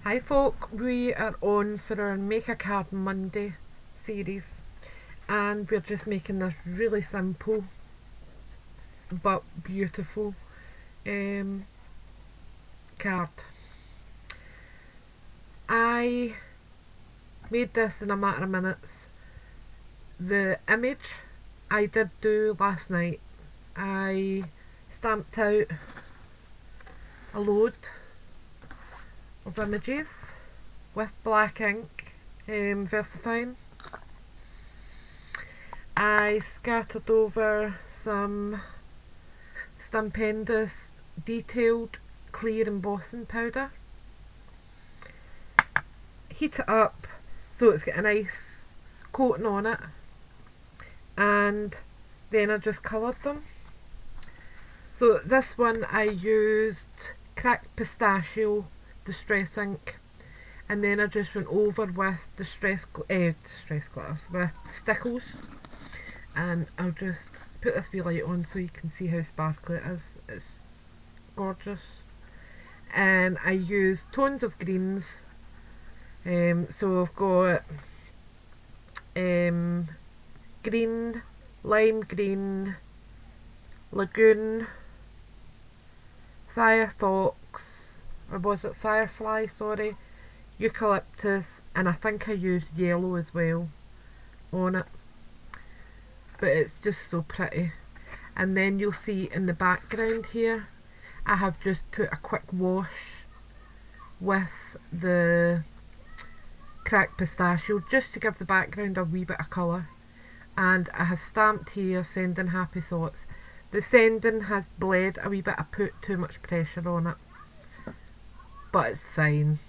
Hi folk, we are on for our Make a Card Monday series, and we're just making this really simple but beautiful card. I made this in a matter of minutes. The image I did do last night. I stamped out a load of images with black ink, VersaFine. I scattered over some Stampendous detailed clear embossing powder. Heat it up so it's got a nice coating on it, and then I just coloured them. So this one I used cracked pistachio distress ink, and then I just went over with distress glitters with stickles, and I'll just put this wee light on so you can see how sparkly it is. It's gorgeous. And I used tones of greens, so I've got green, lime green, lagoon, firefox, or was it firefly, sorry, eucalyptus, and I think I used yellow as well on it, but it's just so pretty. And then you'll see in the background here I have just put a quick wash with the cracked pistachio just to give the background a wee bit of colour. And I have stamped here sending happy thoughts. The sending has bled a wee bit. I put too much pressure on it, but it's fine.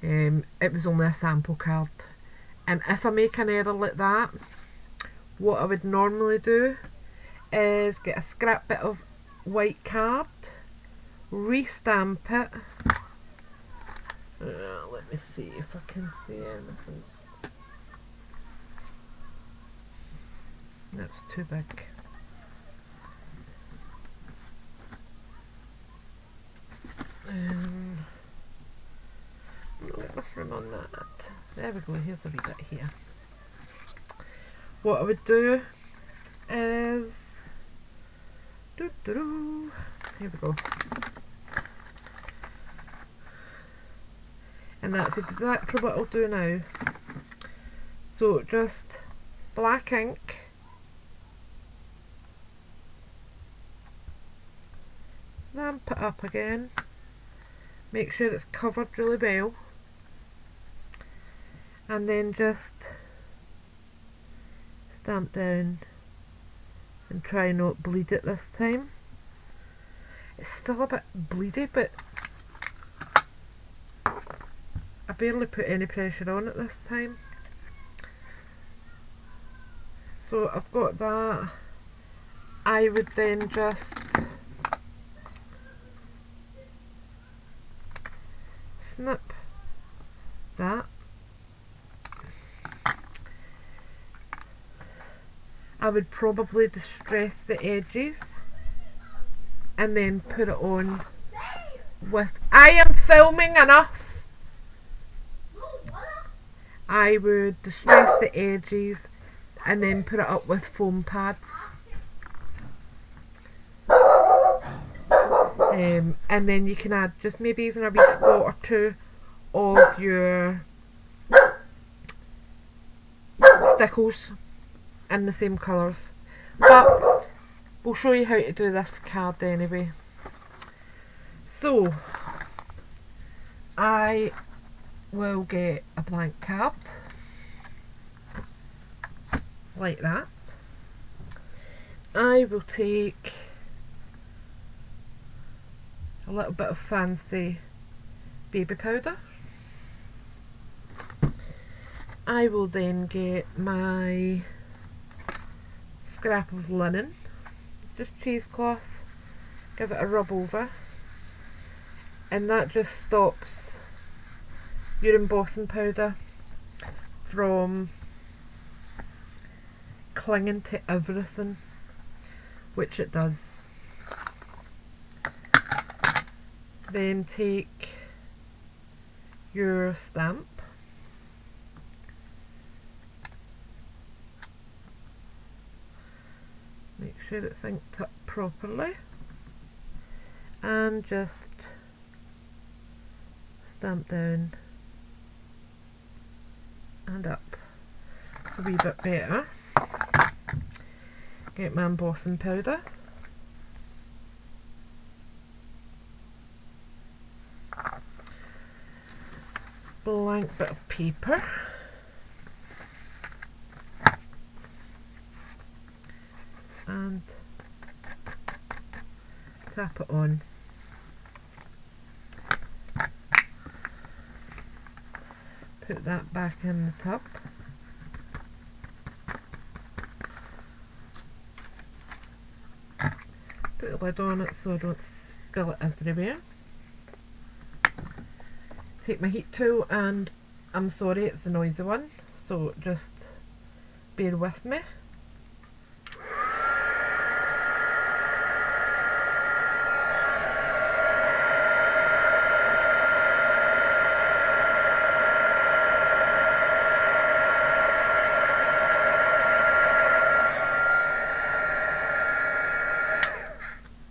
It was only a sample card, and if I make an error like that, what I would normally do is get a scrap bit of white card, restamp it. Let me see if I can see anything. That's too big. Let me run on that. There we go, here's a wee bit here. What I would do is here we go. And that's exactly what I'll do now. So just black ink, stamp it up again, make sure it's covered really well, and then just stamp down and try not bleed it this time. It's still a bit bleedy, but I barely put any pressure on it this time. So I've got that. I would then just snip that. I would probably distress the edges and then put it on with... I am filming enough! I would distress the edges and then put it up with foam pads. And then you can add just maybe even a wee spot or two of your stickles in the same colours. But we'll show you how to do this card anyway. So I will get a blank card like that. I will take a little bit of fancy baby powder. I will then get my scrap of linen, just cheesecloth, give it a rub over, and that just stops your embossing powder from clinging to everything, which it does. Then take your stamp. Make sure it's inked up properly, and just stamp down and up. It's a wee bit better. Get my embossing powder. Blank bit of paper. And tap it on. Put that back in the tub. Put the lid on it so I don't spill it everywhere. Take my heat tool, and I'm sorry it's the noisy one, so just bear with me.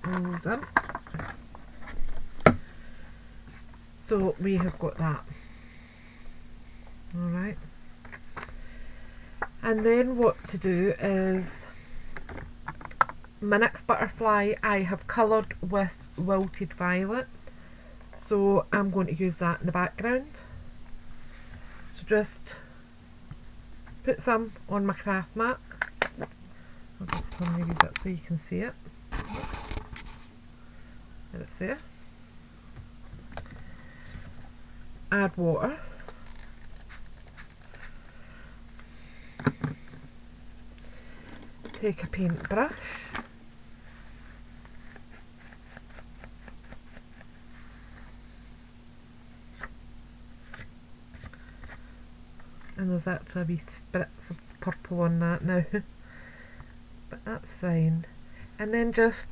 All done. So we have got that. Alright. And then what to do is, my next butterfly I have coloured with wilted violet, so I'm going to use that in the background. So just put some on my craft mat. I'll just turn maybe that so you can see it. There it's there. Add water. Take a paintbrush. And there's actually a wee spritz of purple on that now. But that's fine. And then just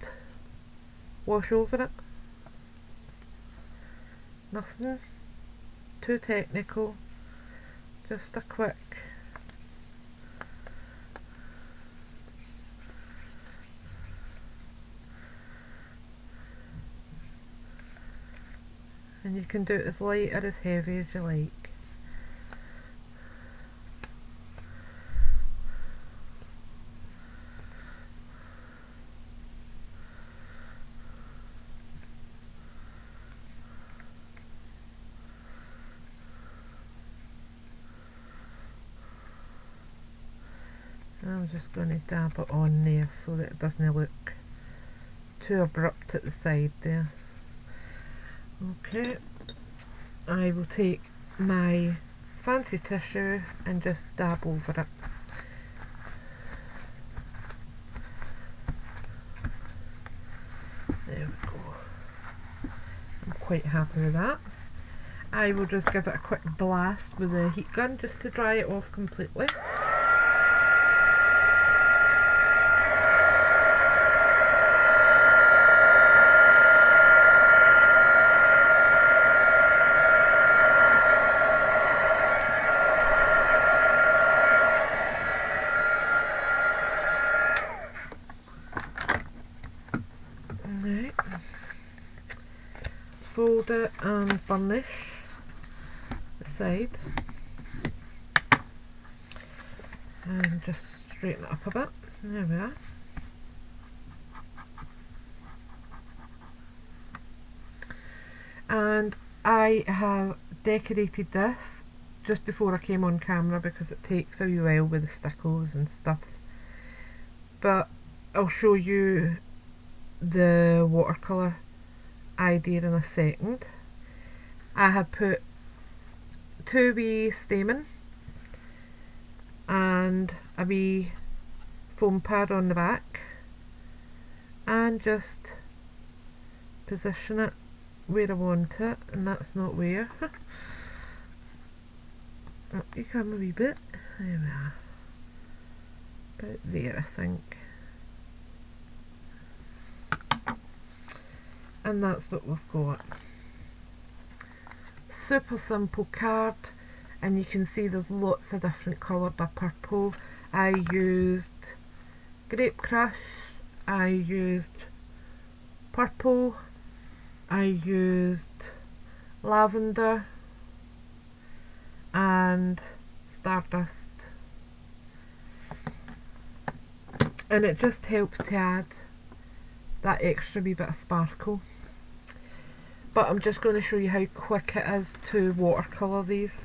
wash over it. Nothing too technical, just a quick and you can do it as light or as heavy as you like. I'm just going to dab it on there so that it doesn't look too abrupt at the side there. Okay, I will take my fancy tissue and just dab over it. There we go. I'm quite happy with that. I will just give it a quick blast with the heat gun just to dry it off completely. Fold it and burnish the side and just straighten it up a bit. There we are. And I have decorated this just before I came on camera because it takes a wee while with the stickles and stuff, but I'll show you the watercolour idea in a second. I have put 2 wee stamen and a wee foam pad on the back and just position it where I want it, and that's not where. Up you come a wee bit. There we are. About there, I think. And that's what we've got. super simple card, and you can see there's lots of different coloured purple. I used Grape Crush, I used purple, I used lavender and stardust, and it just helps to add that extra wee bit of sparkle. But I'm just going to show you how quick it is to watercolour these.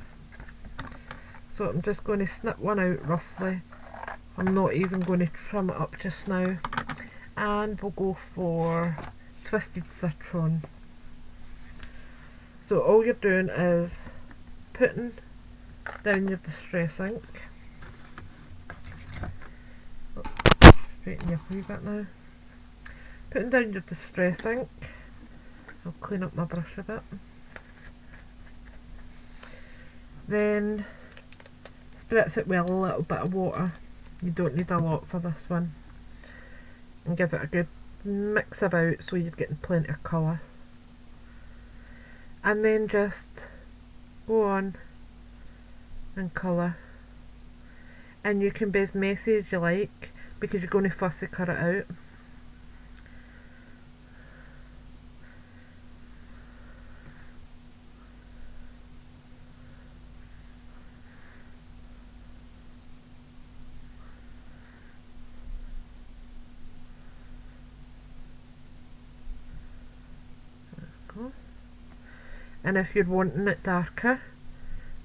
So I'm just going to snip one out roughly. I'm not even going to trim it up just now. And we'll go for Twisted Citron. So all you're doing is putting down your distress ink. Straighten you up a wee bit now. Putting down your distress ink. I'll clean up my brush a bit. Then spritz it with a little bit of water. You don't need a lot for this one. And give it a good mix about so you're getting plenty of colour. And then just go on and colour. And you can be as messy as you like because you're going to fussy cut it out. And if you're wanting it darker,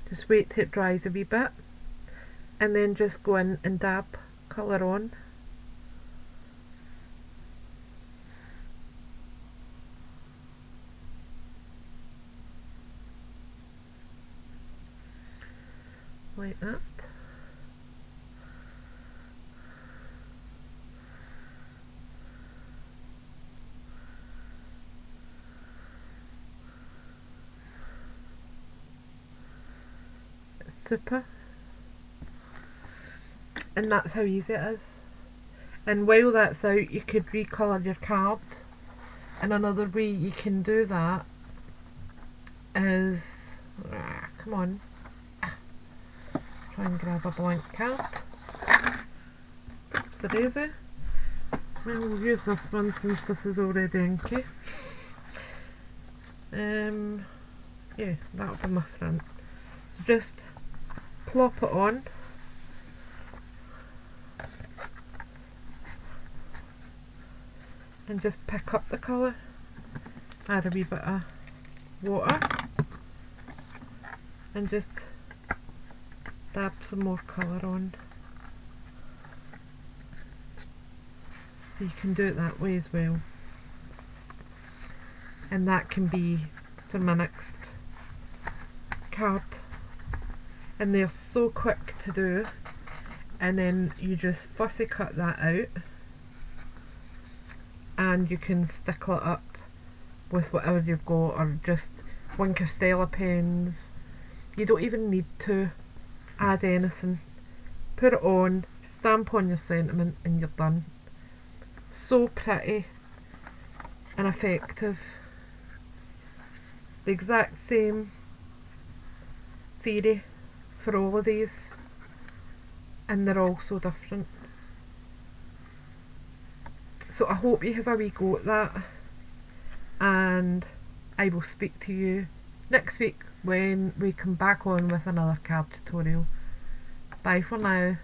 just wait till it dries a wee bit and then just go in and dab colour on. Like that. Super. And that's how easy it is. And while that's out, you could recolour your card. And another way you can do that is, come on, try and grab a blank card. Oops, a daisy. We'll use this one since this is already inky. Yeah, that'll be my front. So just plop it on. And just pick up the colour. Add a wee bit of water. And just dab some more colour on. So you can do it that way as well. And that can be for my next card. And they're so quick to do, and then you just fussy cut that out and you can stickle it up with whatever you've got, or just Wink of Stella pens. You don't even need to add anything. Put it on, stamp on your sentiment, and you're done. So pretty and effective. The exact same theory for all of these, and they're all so different. So I hope you have a wee go at that, and I will speak to you next week when we come back on with another card tutorial. Bye for now.